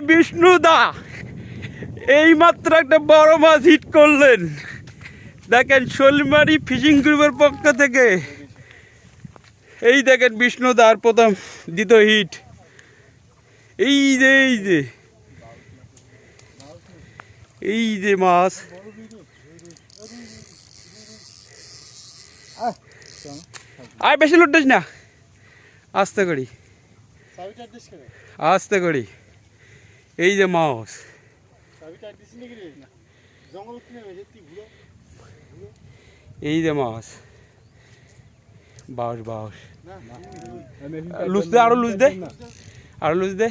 বিষ্ণু দা এইমাত্র একটা বড় মাছ হিট করলেন। দেখেন শোলমারি ফিশিং গ্রুপের পক্ষ থেকে এই দেখেন বিষ্ণুদার প্রথম দ্বিতীয় হিট। এই যে এই যে এই যে মাছ, আয় বেশি লুটিস না, আস্তে করি আস্তে করি। এই যে মাছ, এই যে মাছ, বাউস বাউস, লুজ দে, আরো লুজ দে, আরো লুজ দে।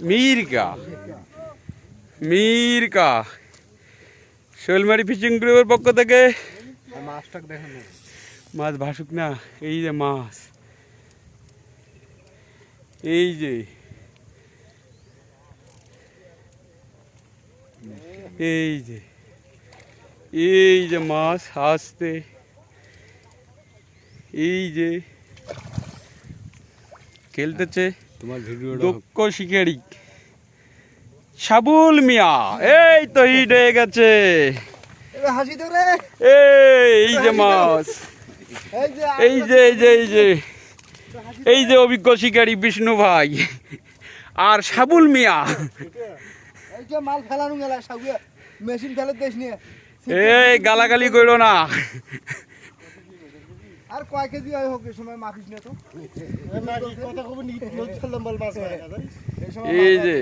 মিরকা মিরকা শোলমারি ফিশিং গ্রুপের পক্ষ থেকে মাছ ভাসুক না। এই যে মাছ, এই যে এই যে এই যে মাছ আসতে, এই যে খেলতেছে তোমার ভিডিও দক্ষ শিকারি সাবুল মিয়া। এই তো হিট হয়ে গেছে। এই যে মাছ, এই যে এই যে এই যে এই যে অভিজ্ঞ শিকারী বিষ্ণু ভাই আর সাবুল মিয়া। এই গালাগালি করো না। আর কয় কেজি হয় হোক, এই সময় মাফিস না তো। এই যে